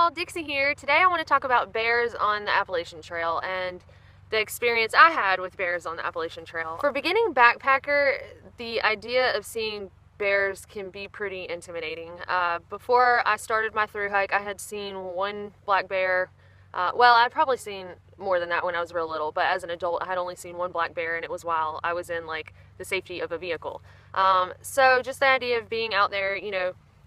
y'all, Dixie here. Today I want to talk about bears on the Appalachian Trail and the experience I had with bears on the Appalachian Trail. For a beginning backpacker, the idea of seeing bears can be pretty intimidating. Before I started my thru hike, I had seen one black bear. Well, I'd probably seen more than that when I was real little, but as an adult I had only seen one black bear, and it was while I was in like the safety of a vehicle. So just the idea of being out there,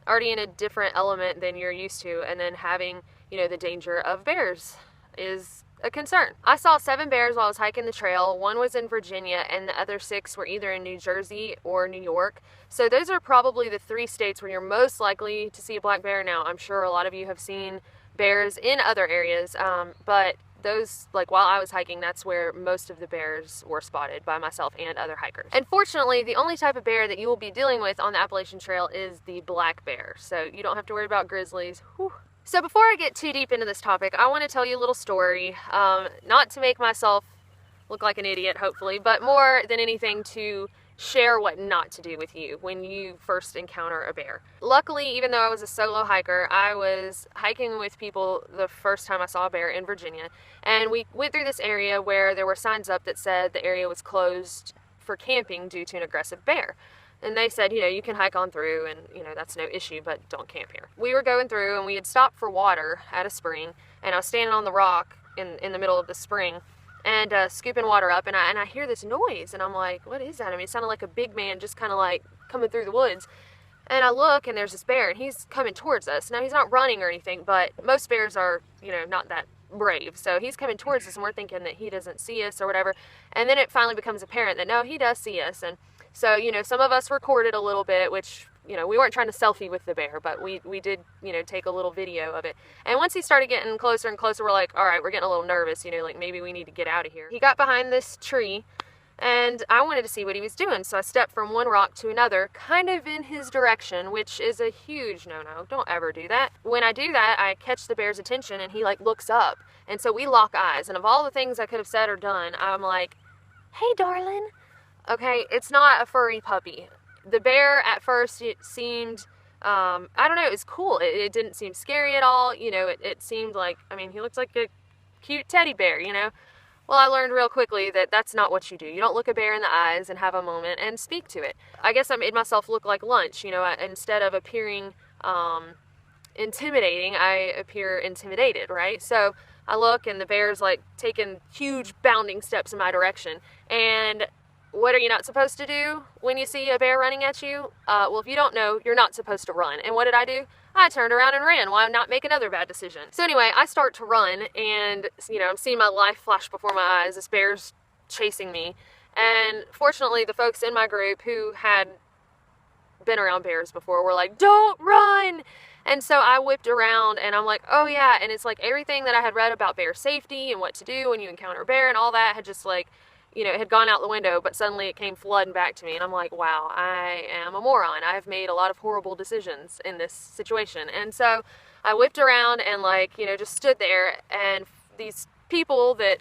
already in a different element than you're used to, and then having, the danger of bears is a concern. I saw 7 bears while I was hiking the trail. One was in Virginia, and the other 6 were either in New Jersey or New York. So those are probably the 3 states where you're most likely to see a black bear. Now, I'm sure a lot of you have seen bears in other areas, but those, like while I was hiking, that's where most of the bears were spotted by myself and other hikers. And fortunately, the only type of bear that you will be dealing with on the Appalachian Trail is the black bear. So you don't have to worry about grizzlies. Whew. So before I get too deep into this topic, I want to tell you a little story, not to make myself look like an idiot, hopefully, but more than anything to share what not to do with you when you first encounter a bear. Luckily, even though I was a solo hiker, I was hiking with people the first time I saw a bear in Virginia, and we went through this area where there were signs up that said the area was closed for camping due to an aggressive bear. And they said, you can hike on through and, that's no issue, but don't camp here. We were going through and we had stopped for water at a spring, and I was standing on the rock in the middle of the spring and scooping water up, and I hear this noise, and I'm like, what is that? I mean, it sounded like a big man just kind of like coming through the woods. And I look, and there's this bear, and he's coming towards us. Now, he's not running or anything, but most bears are, not that brave. So he's coming towards us, and we're thinking that he doesn't see us or whatever. And then it finally becomes apparent that, no, he does see us. And so, some of us recorded a little bit, which, we weren't trying to selfie with the bear, but we did, take a little video of it. And once he started getting closer and closer, we're like, all right, we're getting a little nervous, like maybe we need to get out of here. He got behind this tree, and I wanted to see what he was doing. So I stepped from one rock to another, kind of in his direction, which is a huge no-no. Don't ever do that. When I do that, I catch the bear's attention, and he looks up. And so we lock eyes. And of all the things I could have said or done, I'm like, hey, darling. Okay, it's not a furry puppy. The bear at first, it seemed, I don't know, it was cool. It didn't seem scary at all. It seemed like, he looks like a cute teddy bear, Well, I learned real quickly that that's not what you do. You don't look a bear in the eyes and have a moment and speak to it. I guess I made myself look like lunch, instead of appearing intimidating, I appear intimidated, right? So I look, and the bear's taking huge bounding steps in my direction. And what are you not supposed to do when you see a bear running at you? Well, if you don't know, you're not supposed to run. And what did I do? I turned around and ran. Why not make another bad decision? So anyway, I start to run, and, I'm seeing my life flash before my eyes. This bear's chasing me. And fortunately, the folks in my group who had been around bears before were like, don't run! And so I whipped around, and I'm like, oh yeah. And it's like everything that I had read about bear safety and what to do when you encounter a bear and all that had just it had gone out the window, but suddenly it came flooding back to me. And I'm like, wow, I am a moron. I've made a lot of horrible decisions in this situation. And so I whipped around and just stood there, and these people that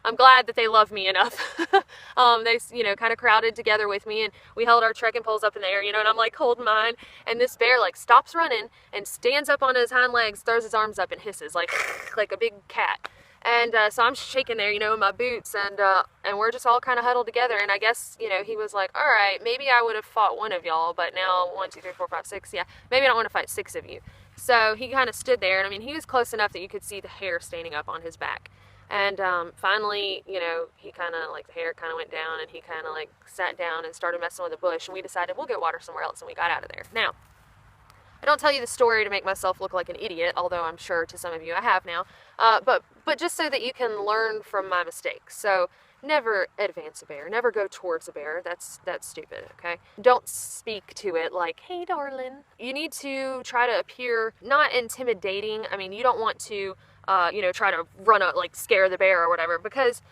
I'm glad that they love me enough. They, kind of crowded together with me, and we held our trekking poles up in the air, and I'm holding mine. And this bear stops running and stands up on his hind legs, throws his arms up and hisses like a big cat. And so I'm shaking there, in my boots, and we're just all kind of huddled together. And I guess, he was like, all right, maybe I would have fought one of y'all, but now 1, 2, 3, 4, 5, 6, yeah, maybe I don't want to fight 6 of you. So he kind of stood there, and he was close enough that you could see the hair standing up on his back. And finally, he kind of, the hair kind of went down, and he kind of sat down and started messing with the bush, and we decided we'll get water somewhere else, and we got out of there. Now, I don't tell you the story to make myself look like an idiot, although I'm sure to some of you I have now, but just so that you can learn from my mistakes. So never advance a bear, never go towards a bear. That's stupid, okay? Don't speak to it like, hey, darling. You need to try to appear not intimidating. You don't want to, try to run up, scare the bear or whatever, because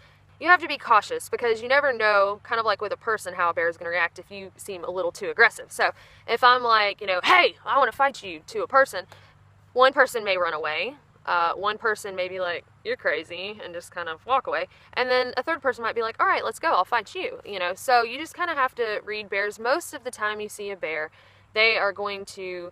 you have to be cautious, because you never know, kind of like with a person, how a bear is going to react if you seem a little too aggressive. So if I'm like, hey, I want to fight you, to a person, one person may run away. One person may be like, you're crazy, and just kind of walk away. And then a third person might be like, all right, let's go, I'll fight you. So you just kind of have to read bears. Most of the time you see a bear, they are going to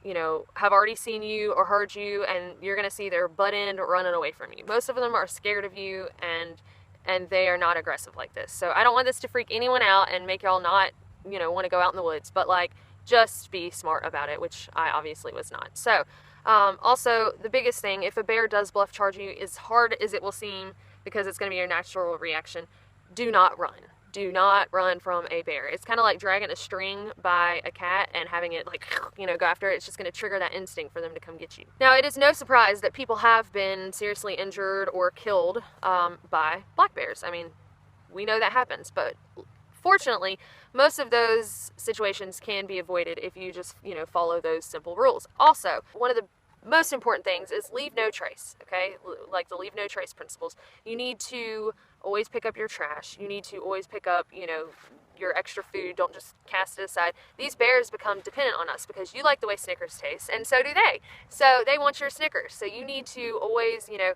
you know, have already seen you or heard you, and you're going to see their butt end running away from you. Most of them are scared of you, and they are not aggressive like this. So I don't want this to freak anyone out and make y'all not, you know, want to go out in the woods, but like, just be smart about it, which I obviously was not. So also, the biggest thing, if a bear does bluff charge you, as hard as it will seem, because it's going to be your natural reaction, do not run. Do not run from a bear. It's kind of like dragging a string by a cat and having it, like, you know, go after it. It's just going to trigger that instinct for them to come get you. Now, it is no surprise that people have been seriously injured or killed by black bears. I mean, we know that happens, but fortunately, most of those situations can be avoided if you just, you know, follow those simple rules. Also, one of the most important things is leave no trace, okay? Like the leave no trace principles. You need to always pick up your trash. You need to always pick up, you know, your extra food. Don't just cast it aside. These bears become dependent on us because you like the way Snickers taste, and so do they. So they want your Snickers. So you need to always, you know,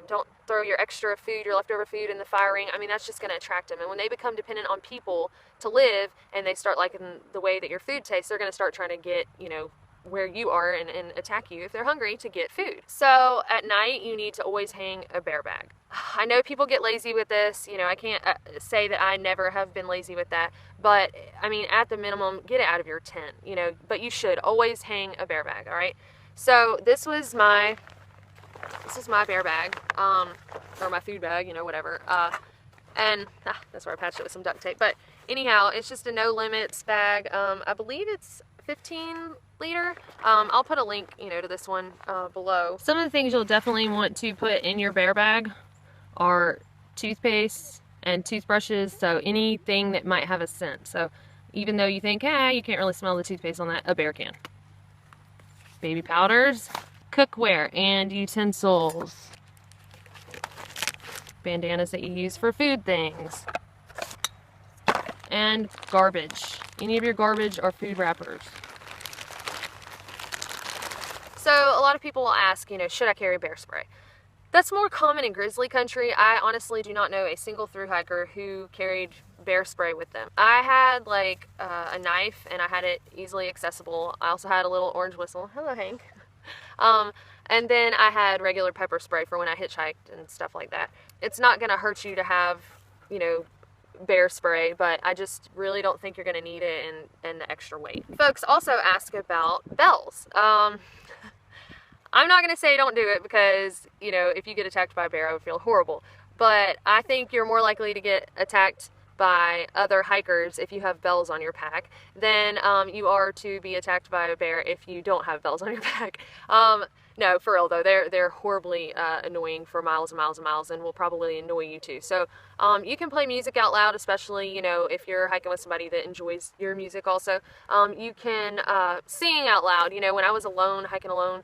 don't throw your extra food, your leftover food in the fire ring. I mean, that's just going to attract them. And when they become dependent on people to live, and they start liking the way that your food tastes, they're going to start trying to get, you know, where you are and attack you if they're hungry to get food. So at night, you need to always hang a bear bag. I know people get lazy with this. You know, I can't say that I never have been lazy with that, but I mean, at the minimum, get it out of your tent, you know, but you should always hang a bear bag. All right. So this is my bear bag, or my food bag, you know, whatever. And that's where I patched it with some duct tape. But anyhow, it's just a no limits bag. I believe it's 15 liter. I'll put a link, you know, to this one below. Some of the things you'll definitely want to put in your bear bag are toothpaste and toothbrushes, so anything that might have a scent. So even though you think, you can't really smell the toothpaste on that, a bear can. Baby powders, cookware and utensils, bandanas that you use for food things, and garbage. Any of your garbage or food wrappers. So a lot of people will ask, you know, should I carry bear spray? That's more common in grizzly country. I honestly do not know a single thru hiker who carried bear spray with them. I had like a knife, and I had it easily accessible. I also had a little orange whistle. Hello, Hank. And then I had regular pepper spray for when I hitchhiked and stuff like that. It's not going to hurt you to have, you know, bear spray, but I just really don't think you're going to need it and the extra weight. Folks also ask about bells. I'm not going to say don't do it because, you know, if you get attacked by a bear, I would feel horrible. But I think you're more likely to get attacked by other hikers if you have bells on your pack than you are to be attacked by a bear if you don't have bells on your pack. No, for real though, they're horribly annoying for miles and miles and miles, and will probably annoy you too. So you can play music out loud, especially, you know, if you're hiking with somebody that enjoys your music also. You can sing out loud. You know, when I was alone, hiking alone,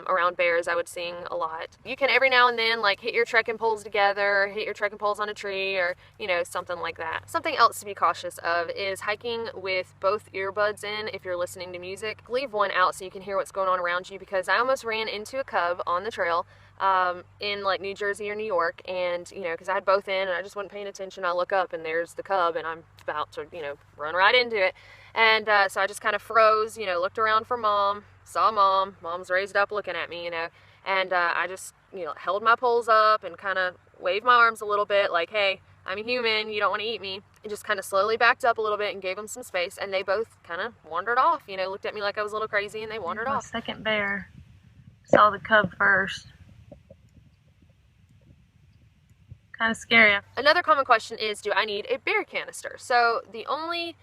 around bears, I would sing a lot. You can every now and then like hit your trekking poles together, hit your trekking poles on a tree, or, you know, something like that. Something else to be cautious of is hiking with both earbuds in if you're listening to music. Leave one out so you can hear what's going on around you, because I almost ran into a cub on the trail in like New Jersey or New York, and, you know, because I had both in and I just wasn't paying attention. I look up and there's the cub, and I'm about to, you know, run right into it. And so I just kind of froze, you know, looked around for mom, saw mom. Mom's raised up looking at me, you know, and I just, you know, held my poles up and kind of waved my arms a little bit like, hey, I'm a human, you don't want to eat me. And just kind of slowly backed up a little bit and gave them some space, and they both kind of wandered off, you know, looked at me like I was a little crazy, and they wandered off. Second bear saw the cub first. Kind of scary. Another common question is, do I need a bear canister? So the only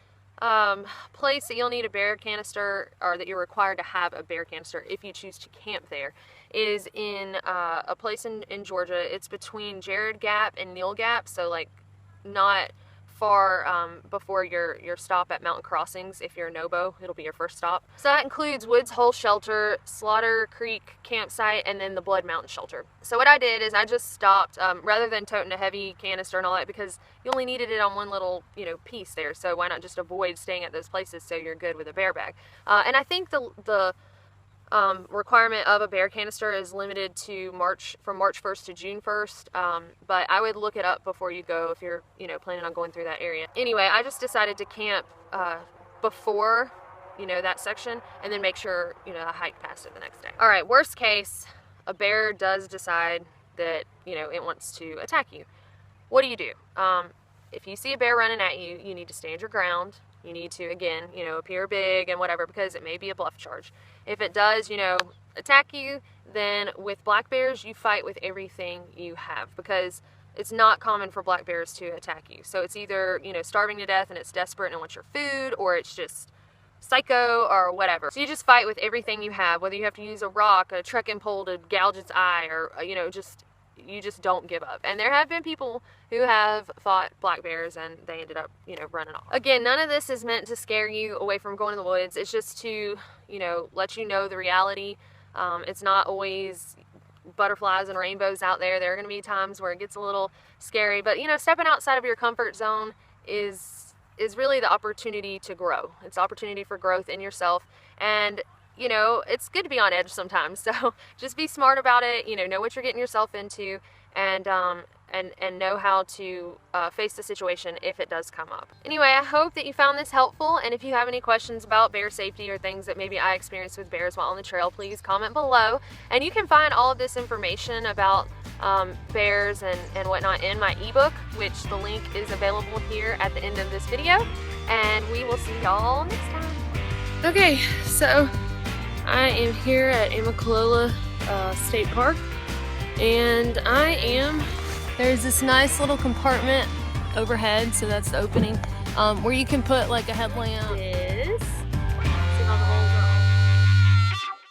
place that you'll need a bear canister, or that you're required to have a bear canister if you choose to camp there, is in a place in Georgia. It's between Jared Gap and Neal Gap, so like not far before your stop at Mountain Crossings. If you're a Nobo, it'll be your first stop. So that includes Woods Hole Shelter, Slaughter Creek Campsite, and then the Blood Mountain Shelter. So what I did is I just stopped, rather than toting a heavy canister and all that, because you only needed it on one little, you know, piece there, so why not just avoid staying at those places so you're good with a bear bag. And I think the requirement of a bear canister is limited to from March 1st to June 1st, but I would look it up before you go if you're, you know, planning on going through that area. Anyway, I just decided to camp before you know, that section, and then make sure, you know, hike past it the next day. All right, worst case, a bear does decide that, you know, it wants to attack you. What do? If you see a bear running at you, you need to stand your ground. You need to, again, you know, appear big and whatever, because it may be a bluff charge. If it does, you know, attack you, then with black bears, you fight with everything you have, because it's not common for black bears to attack you. So it's either, you know, starving to death and it's desperate and it wants your food, or it's just psycho or whatever. So you just fight with everything you have, whether you have to use a rock, a trekking pole to gouge its eye, or, you know, you just don't give up. And there have been people who have fought black bears and they ended up, you know, running off. Again, none of this is meant to scare you away from going in the woods. It's just to, you know, let you know the reality. It's not always butterflies and rainbows out there. There are going to be times where it gets a little scary, but, you know, stepping outside of your comfort zone is really the opportunity to grow. It's opportunity for growth in yourself. And you know, it's good to be on edge sometimes, so just be smart about it, you know what you're getting yourself into, and know how to face the situation if it does come up. Anyway, I hope that you found this helpful, and if you have any questions about bear safety or things that maybe I experienced with bears while on the trail, please comment below. And you can find all of this information about bears and whatnot in my ebook, which the link is available here at the end of this video, and we will see y'all next time. Okay, so I am here at Immaqualola State Park, and there's this nice little compartment overhead, so that's the opening, where you can put like a headlamp